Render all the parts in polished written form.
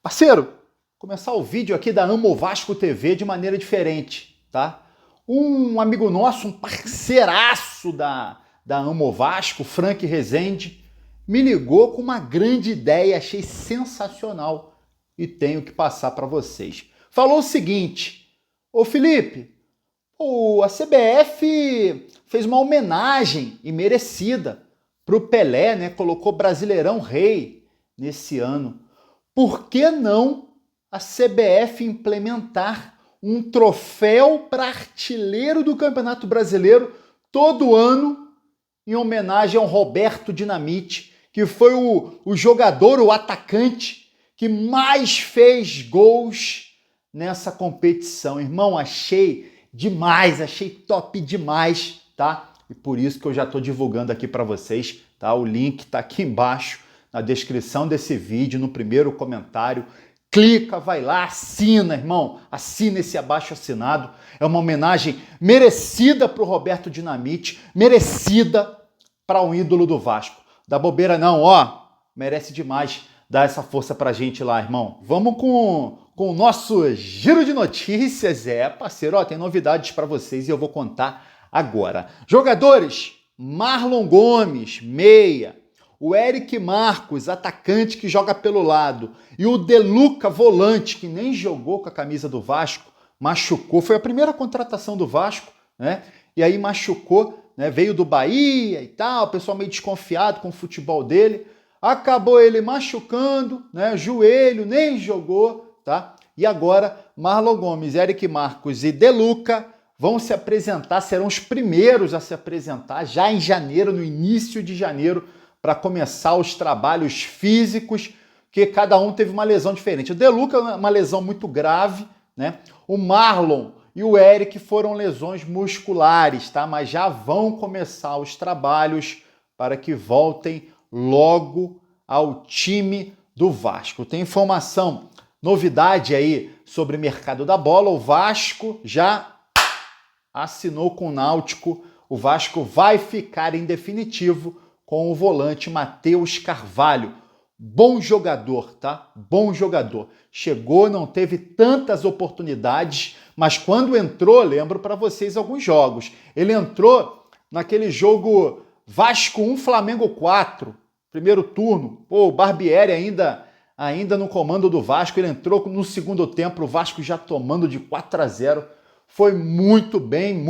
Parceiro, começar o vídeo aqui da Amo Vasco TV de maneira diferente, tá? Um amigo nosso, um parceiraço da Amo Vasco, Frank Rezende, me ligou com uma grande ideia, achei sensacional e tenho que passar para vocês. Falou o seguinte: ô Felipe, a CBF fez uma homenagem e merecida para o Pelé, né? Colocou Brasileirão Rei nesse ano. Por que não a CBF implementar um troféu para artilheiro do Campeonato Brasileiro todo ano em homenagem ao Roberto Dinamite, que foi o jogador, o atacante que mais fez gols nessa competição? Irmão, achei demais, achei top demais, tá? E por isso que eu já estou divulgando aqui para vocês, tá? O link está aqui embaixo na descrição desse vídeo, no primeiro comentário. Clica, vai lá, assina, irmão. Assina esse abaixo assinado. É uma homenagem merecida para o Roberto Dinamite, merecida para um ídolo do Vasco. Dá bobeira não, ó. Merece demais dar essa força pra gente lá, irmão. Vamos com o nosso giro de notícias. Parceiro, ó, tem novidades para vocês e eu vou contar agora. Jogadores: Marlon Gomes, meia. O Eric Marcos, atacante que joga pelo lado. E o De Luca, volante, que nem jogou com a camisa do Vasco, machucou. Foi a primeira contratação do Vasco, né? E aí machucou, né? Veio do Bahia e tal, o pessoal meio desconfiado com o futebol dele. Acabou ele machucando, né? Joelho, nem jogou, tá? E agora, Marlon Gomes, Eric Marcos e De Luca vão se apresentar, serão os primeiros a se apresentar já em janeiro, no início de janeiro, para começar os trabalhos físicos, que cada um teve uma lesão diferente. O De Luca, uma lesão muito grave, né? O Marlon e o Eric foram lesões musculares, tá? Mas já vão começar os trabalhos para que voltem logo ao time do Vasco. Tem informação, novidade aí sobre o mercado da bola. O Vasco já assinou com o Náutico. O Vasco vai ficar em definitivo com o volante Matheus Carvalho. Bom jogador, tá? Bom jogador. Chegou, não teve tantas oportunidades, mas quando entrou, lembro para vocês alguns jogos. Ele entrou naquele jogo Vasco 1, Flamengo 4, primeiro turno. O Barbieri ainda no comando do Vasco, ele entrou no segundo tempo, o Vasco já tomando de 4-0. Foi muito bem,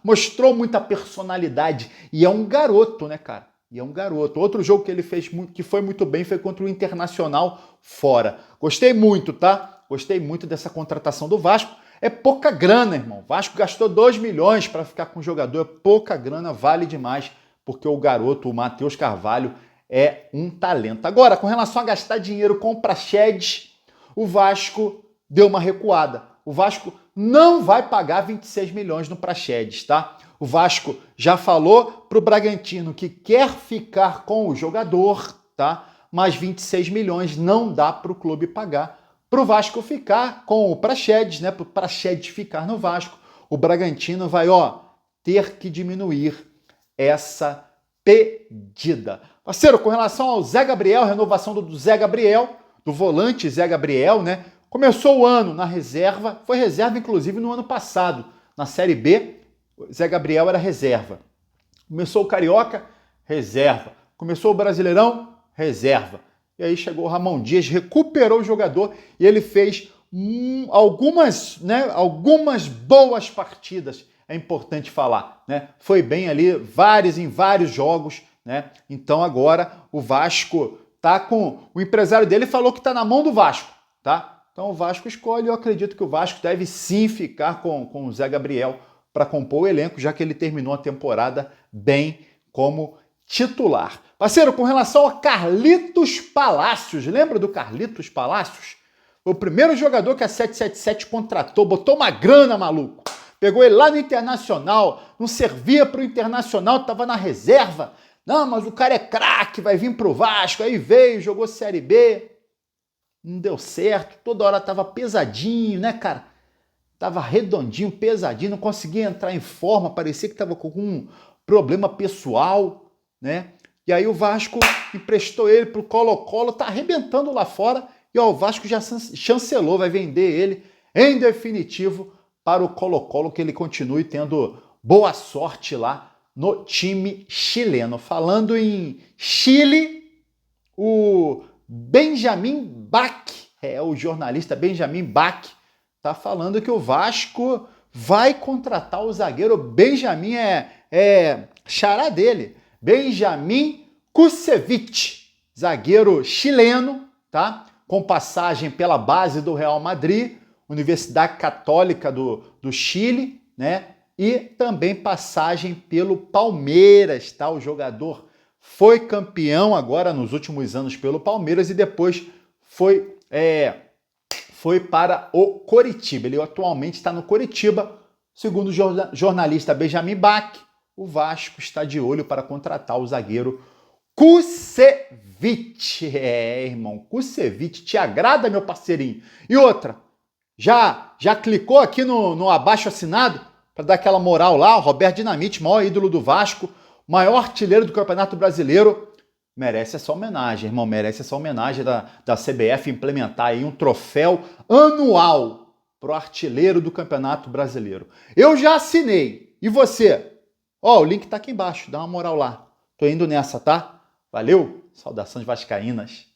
mostrou muita personalidade. E é um garoto, né, cara? E é um garoto. Outro jogo que ele fez que foi muito bem foi contra o Internacional fora. Gostei muito, tá? Gostei muito dessa contratação do Vasco. É pouca grana, irmão. O Vasco gastou 2 milhões para ficar com o jogador. É pouca grana, vale demais, porque o garoto, o Matheus Carvalho, é um talento. Agora, com relação a gastar dinheiro com praxedes, o Vasco deu uma recuada. O Vasco não vai pagar 26 milhões no praxedes, tá? O Vasco já falou para o Bragantino que quer ficar com o jogador, tá? Mas 26 milhões não dá para o clube pagar. Para o Vasco ficar com o praxedes, né? Para o praxedes ficar no Vasco, o Bragantino vai, ter que diminuir essa pedida. Parceiro, com relação ao Zé Gabriel, renovação do Zé Gabriel, do volante Zé Gabriel, né? Começou o ano na reserva, foi reserva inclusive no ano passado, na Série B, o Zé Gabriel era reserva. Começou o Carioca, reserva. Começou o Brasileirão, reserva. E aí chegou o Ramon Dias, recuperou o jogador e ele fez algumas boas partidas, é importante falar, né? Foi bem ali em vários jogos, né? Então agora o Vasco tá com... O empresário dele falou que tá na mão do Vasco, tá? Então o Vasco escolhe, eu acredito que o Vasco deve sim ficar com o Zé Gabriel para compor o elenco, já que ele terminou a temporada bem como titular. Parceiro, com relação a Carlitos Palácios, lembra do Carlitos Palácios? Foi o primeiro jogador que a 777 contratou, botou uma grana, maluco. Pegou ele lá no Internacional, não servia para o Internacional, estava na reserva. Não, mas o cara é craque, vai vir para o Vasco. Aí veio, jogou Série B. Não deu certo, toda hora tava pesadinho, né, cara? Tava redondinho, pesadinho, não conseguia entrar em forma, parecia que tava com algum problema pessoal, né? E aí o Vasco emprestou ele pro Colo-Colo, tá arrebentando lá fora E ó, o Vasco já chancelou, vai vender ele em definitivo para o Colo-Colo, que ele continue tendo boa sorte lá no time chileno. Falando em Chile, o Benjamin Bach, o jornalista Benjamin Bach, tá falando que o Vasco vai contratar o zagueiro Benjamin, xará dele, Benjamin Kusevich, zagueiro chileno, tá? Com passagem pela base do Real Madrid, Universidade Católica do Chile, né? E também passagem pelo Palmeiras, tá? O jogador foi campeão agora nos últimos anos pelo Palmeiras e depois foi para o Coritiba. Ele atualmente está no Coritiba. Segundo o jornalista Benjamin Bach, o Vasco está de olho para contratar o zagueiro Kusevich. Irmão, Kusevich, te agrada, meu parceirinho? E outra, já clicou aqui no abaixo assinado para dar aquela moral lá? O Roberto Dinamite, maior ídolo do Vasco, maior artilheiro do Campeonato Brasileiro, merece essa homenagem, irmão, merece essa homenagem da CBF implementar aí um troféu anual pro artilheiro do Campeonato Brasileiro. Eu já assinei. E você? Ó, o link tá aqui embaixo, dá uma moral lá. Tô indo nessa, tá? Valeu? Saudações vascaínas.